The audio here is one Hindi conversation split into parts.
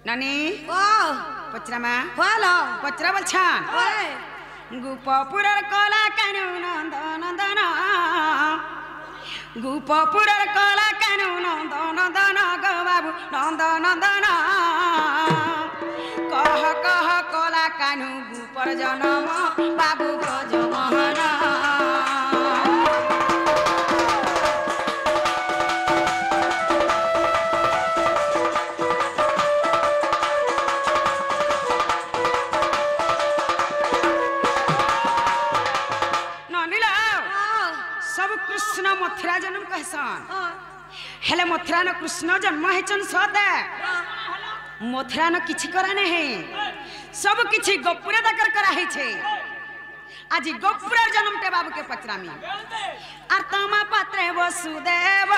नानी ओ पचरा मा हेलो पचरा बलछान ओए गुपपुरर कला कानु नंदन गुपपुरर कला कानु नंदन गो बाबू नंदन कह कला कानु गुपर जनम बाबू ब्रजमोहन कृष्ण मथुरा जन्म कहसन हेले मथुरा न कृष्ण जन्म हेचन सते मथुरा न किछि करा नहीं सब किछि गोपुरे दकर करा है छे आज गोपुर जन्म टे बाबू के पचरामी आर तमा पात्रे वसुदेव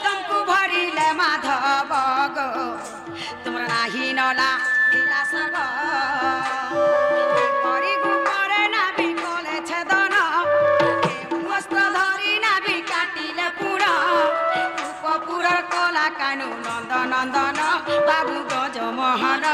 तुमको भरिले माधव गो तुमरा नाही नला दिला सब परी गुपरे ना बिकले छदन कला कानु नंदन बाबू ब्रजमोहन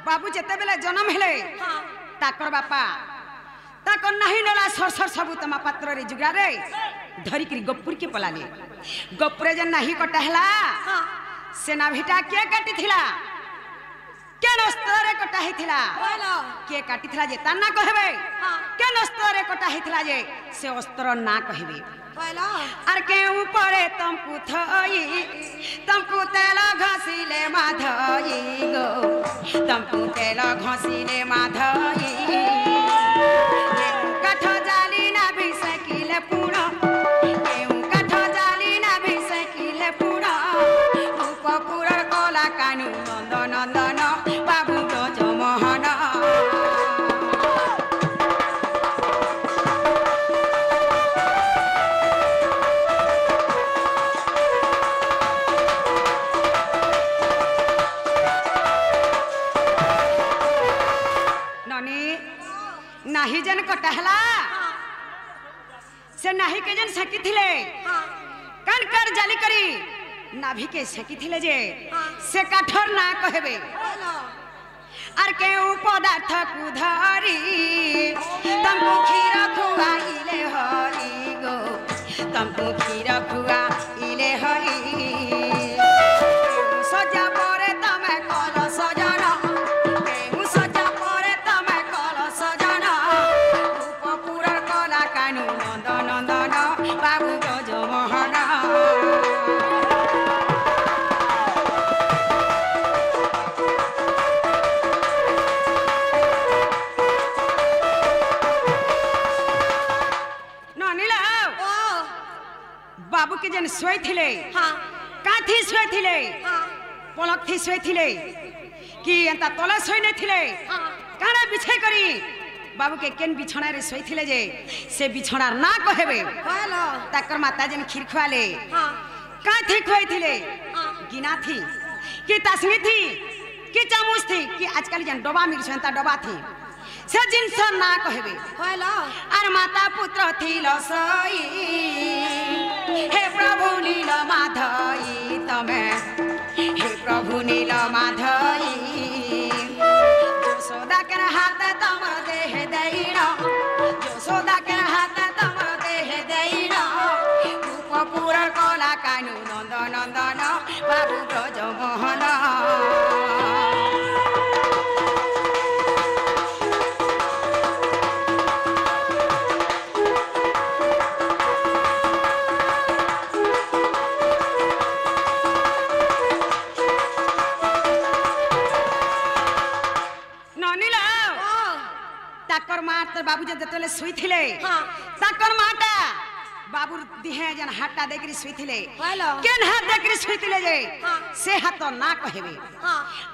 बाबू जेते बेले जन्म हेले ताकर बापा ताकर नाही नला सरसर सबू तमा पात्र रे जुगरा रे धरी करी गपुर के पलाले गपुरे जन नाही कटा हला सेना भिटा के काटी थिला के नस्तरे कटा हिथिला के काटी थिला जे ता ना कहबे के नस्तरे कटा हिथिला जे से अस्त्र ना कहबे आर के ऊपरे तुमको थई तुमको तेल घसीले माधई गो तुमको तेल घसीले माधई काठ जाली ना बिसकिले पूरा केउ काठ जाली ना बिसकिले पूरा उपपुर कला कानु नंदन बाबू ब्रजमोहन नाही जन कटहला से नाही के जन सकी थिले कण कर जाली करी नाभि के सकी थिले जे से काठर ना कहबे आर के पदार्थ को धरी तुमको खीर खुआइले हरि गो तुमको खीर खुआइले हरि सजा परे तमे कल सजन नंदन बाबू ब्रजमोहन ननीला बाबू के जन सोई थिले काथी सोई थिले पलक थी सोई थिले कि एंता तले सोई नै थिले काना बिछे करी बाबू के केन बिछणा रे सोई थिले जे से बिछणा ना कहबे ताकर माता जन खीर खुआले का थी खोई थिले गिना थी कि तस्मी थी कि चामच थी कि आजकल जन डबा मिल छंता डबा थी से जिनस ना कहबे आर माता पुत्र थी लसई हे प्रभु नील माधई तमे हे प्रभु नील माधई यशोदा के हाथ तमर देह दैना यशोदा के हाथ तमर देह दैना उपपुर कला कानु नंदन बाबू ब्रजमोहन ताकर मार बाबू जब सुई थिले ताकर माटा बाबू दिहे जन हाटा देखरी सुई थिले केन हाथ देखरी सुई थिले जे से हाथ ना कहबे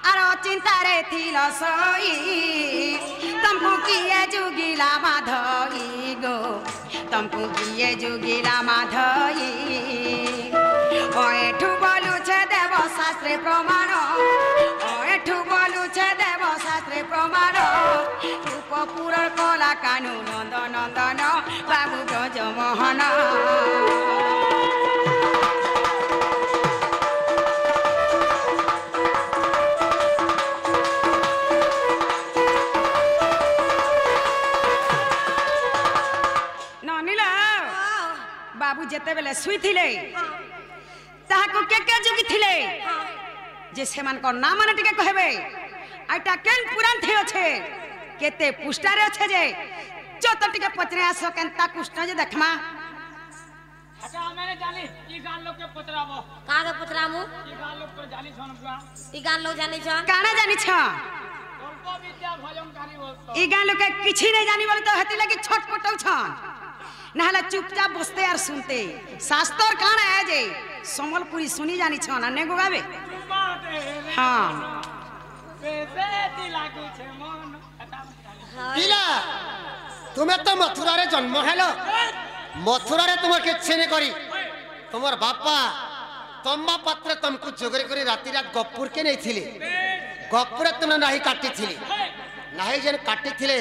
आरो चिंता रे थिल सई तुमको किए जुगिला माधई गो तुमको किए जुगिला माधई ओए शास्त्रे प्रमाण एठू बोलू छे देव शास्त्रे प्रमाण रूप पूरण कला कानू नंद नंदन बाबू ब्रजमोहन बाबू जेते बेले सुई थिले ताहाको के जुगी थिले जे सेमान को नाम माने टिके कहबे आइटा केन पुराण थे अछे केते पुष्टारे अछे जे जत टिके पचरे आसो केनता कृष्ण जे देखमा अच्छा मैंने जानी ई गान लोग के पचराबो कागे पचरामु ई गान लोग पर जानी छन पुरा ई गान लोग जानी छन काना जानी छ अल्प विद्या भजन गानी बोलतो ई गान लोग के किछि नै जानी बोले तो हति लगी छटपटौ छन नहले चुपचाप बसते और सुनते शास्त्र काना है जे समलपुरी सुनी जानी छन ने गोगाबे हां बेबेती लागी छे मन पिला तुम्हें तो मथुरा रे जन्म हेलो मथुरा रे तुम किछि नै करी तुमर बापा तम्मा पात्र तुमको जोगरी करी राती रात गप्पुर के नै थिले गप्पुर तुम नाही काटी थिले नाही जन काटी थिले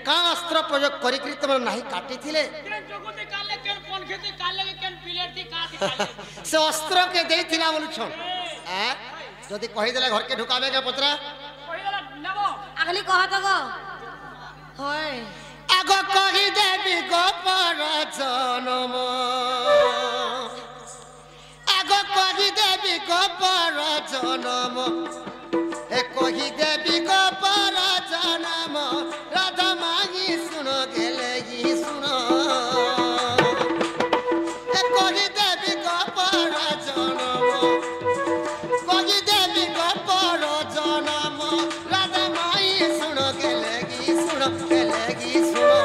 का अस्त्र प्रयोग करी करी तुम नाही काटी थिले जोगुती काले केन कोन खेती काले केन पिलेटी काटी काले से अस्त्र के देई थिला बोलु छन हैं जदी कहि देला घर के ढुकाबे के पत्रा कहि देला नबो अगली कह तो गो होय आगो कहि देबी गोपर जनम आगो कहि देबी गोपर जनम ए कहि देबी गोपर जनम राधा मांगी सुनो गेले ही सुनो ए कहि देबी गोपर जनम कहि देबी गोपर जनम राधा माई सुनो गेले ही सुनो गेले ही सुनो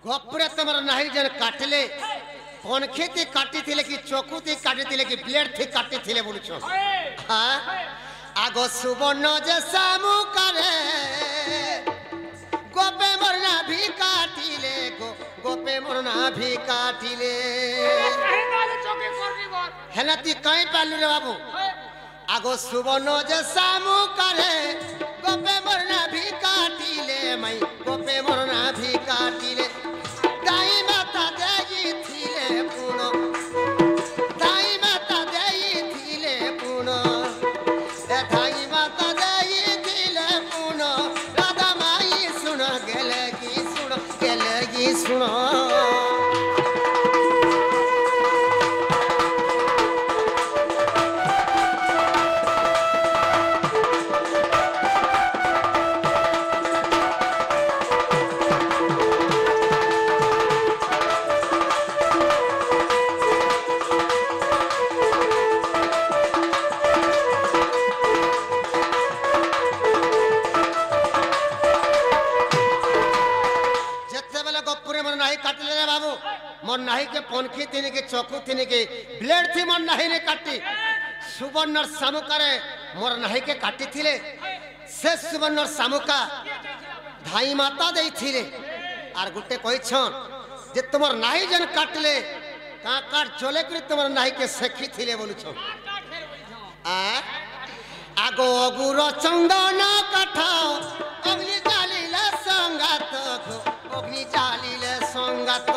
गप्पुरे तुमर नाही जन काटले पनखेती काटी थिले कि चकुती काटी थिले कि ब्लेड थी काटी थिले बोलु छ हां आगो सुवर्ण जे सामु करे गोपे मरना भी काटिले गोपे मरना भी काटिले कहि गाले चौकी करनी बोल हेनाती कहीं पालु रे बाबू आगो सुवर्ण जे सामु करे गोपे मरना भी काटिले मई गोपे मरना भी काटिले दाई माता देई थिले पुनो दाई माता देई थिले पुनो ए दाई माता देई थिले पुनो राधा माई सुन गेले की सुनो मन नाही के पनखी थिने के चकू थिने के ब्लेड थी मन नाही ने काटी सुवर्ण सामुकारे मोर नाही के काटी थिले से सुवर्ण सामुका धाई माता देई थिले आर गुटे कहि छन जे तुमर नाही जन काटले का काट चले करी तुमर नाही के सखी थिले बोलु छन आ आगो अगुर चंदन काठ अग्नि जालिले संगात अग्नि जालिले संगात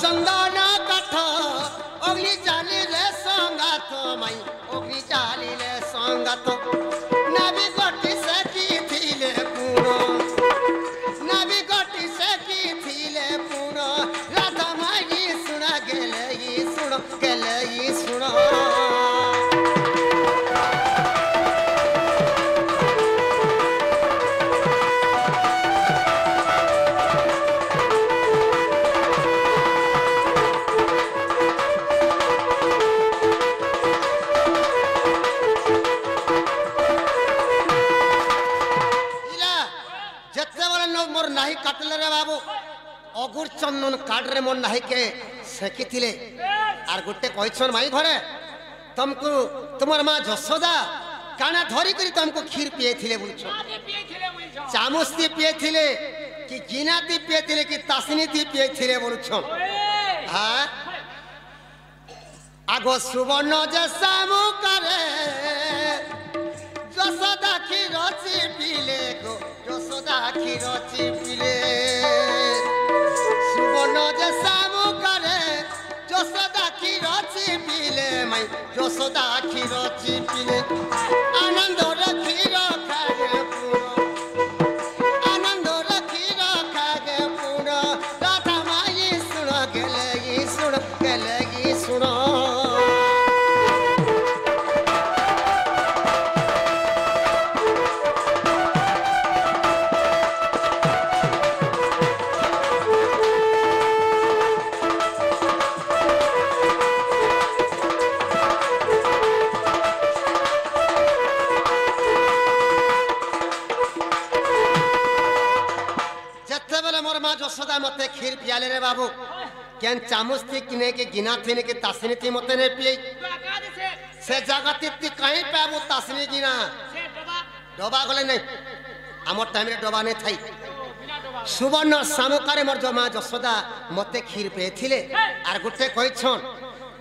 चंदन काठ अग्नि जालिले संगात माई अग्नि जालिले संगात नबी गटी से की थिले पुनो नबी गटी से की थिले पुनो राधा माई सुना गेले ई सुनो अगुर चंदन काड्रे मोर नाई के सेकी थिले आर गुटे कहछन माई घरे तुमको तुमर मां जसोदा काना धरी करी तुमको खीर पिए थिले बोलछो आदि पिए खेले बोलछो चामच ती पिए थिले कि गिना ती पिए थिले कि तासनी ती पिए थिले बोलछो ओए हां आगो सुवर्ण जे सामु करे जसोदा खीर चिपिले गो जसोदा खीर चिपिले सुवर्ण जे सामु करे जसोदा खीर चिपिले माई जसोदा खीर चिपिले आनंद रे खीर खागे पुरो आनंद रे खीर खागे पुरो राधा माई सुन गेले सुन जसोदा मते खीर पियाले रे बाबू केन चामच थी किने के गिना थी ने के तासनी थी मते ने पिए तो आकाद से जगत ती कहीं पाबू तासनी गिना से डबा डबा गले नहीं हमर टाइम रे डबा नहीं थाई बिना डबा सुवर्ण सामुकारे मोर जमा जसोदा मते खीर पे थिले आर गुटे कहछन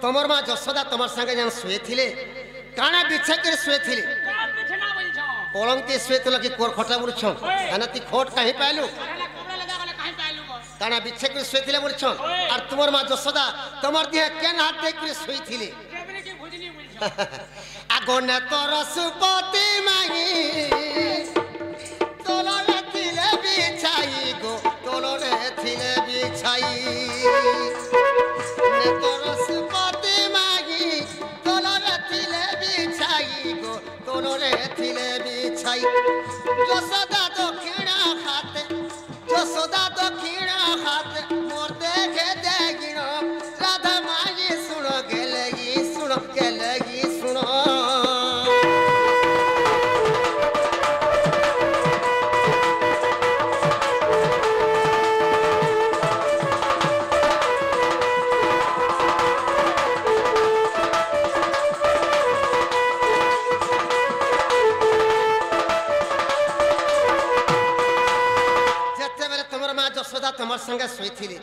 तमर मां जसोदा तमर संगे जन सुए थिले काना बिछे के सुए थिले का बिछना बोलछो पलंग ते सुए तो लगी कोर खटा बुरछन हना ती खोट कहीं पालू कहला कपड़ा लगा वाला कहीं पाइलु गो काना बिछे के सुए थिले बुरछन आर तुमर मां जसोदा तमर दिहे केन हाथ दे के सुई थिले केबने की भुजनी बोलछो आगोने तोर सुपति माही तोलरे थिले बिछाई गो तोलरे थिले बिछाई ने तोर सुपति माही तोलरे थिले बिछाई गो तोलरे थिले बिछाई जसोदा दक्षिणा खाते मोर देखे देगिनो राधा माई सुन गेलगी सुन जसोदा तमर संगे सुईथिले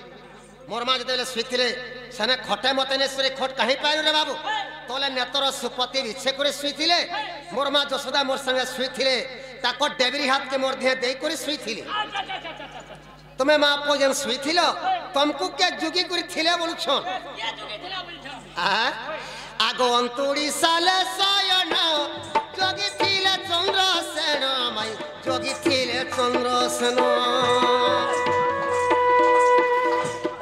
मोर मां जते सुईथिले सने खटे मते ने सरे खट कहीं पाइल रे बाबू तोले नेतर सुपति इच्छे करे सुईथिले मोर मां जसोदा मोर संगे सुईथिले ताको डेबरी हाथ के मोर धे देई करे सुईथिले तुम्हें मां आपको जन सुईथिलो तुमको के जुगी करी थिले बोलछन ये जुगे थिला बोलछो आगो अंतुड़ी साले सयन जोगी थिले चंद्रसेन माई जोगी थिले चंद्रसेन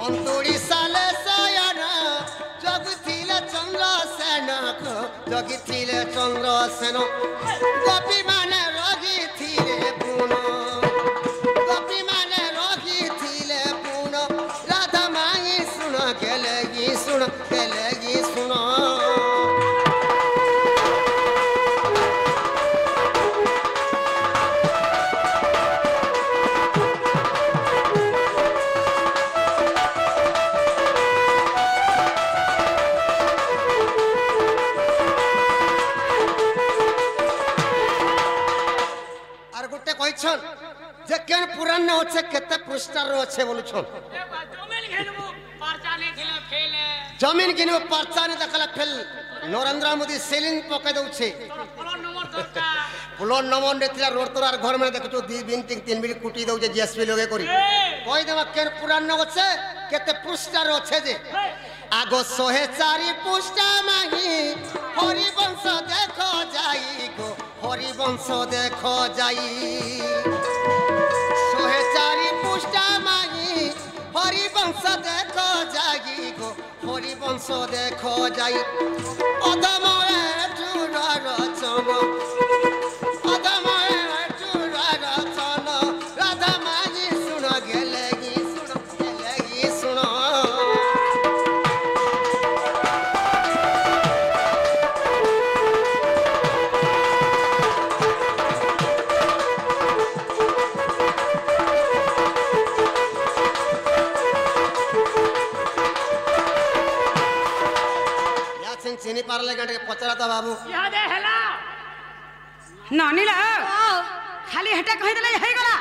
अंतुड़ी साले सयन जोगी थिले चंद्रसेन जोगी थिले चंद्रसेन गोपी माने रगी थिले पुन गोपी माने रगी थिले पुन राधा माई सुन गेलगी सुन जे केन पुराण होछे केते पृष्ठार होछे बोलछन जमीन घेनबो पर्चा ने थिले फेल जमीन गिनो पर्चा ने देखला फेल नरेंद्र मोदी सेलिंग पके दउछे प्लॉट नंबर का पुलोन नमन नेतिला रोड तोरार घर में देखतो 2 बिन 3 बिन कुटी दउ जे जीएसपी लोगे करी कोई देवा केन पुराण होछे केते पृष्ठार होछे जे आगो 104 पृष्ठा माही हरि वंश देखो जाई गो हरि वंश देखो जाई 104 पृष्ठा माही हरि वंश देखो जाई गो हरि वंश देखो जाई अदमए चूड़ा रचन अदमए चूड़ा रचन राधा माई सुन गेलगी सुन চিনি পারলে গাঁটে পচরা তো বাবু ইহাদে হেলা নানি লা ओ খালি হেটা কই দেলে হই গলা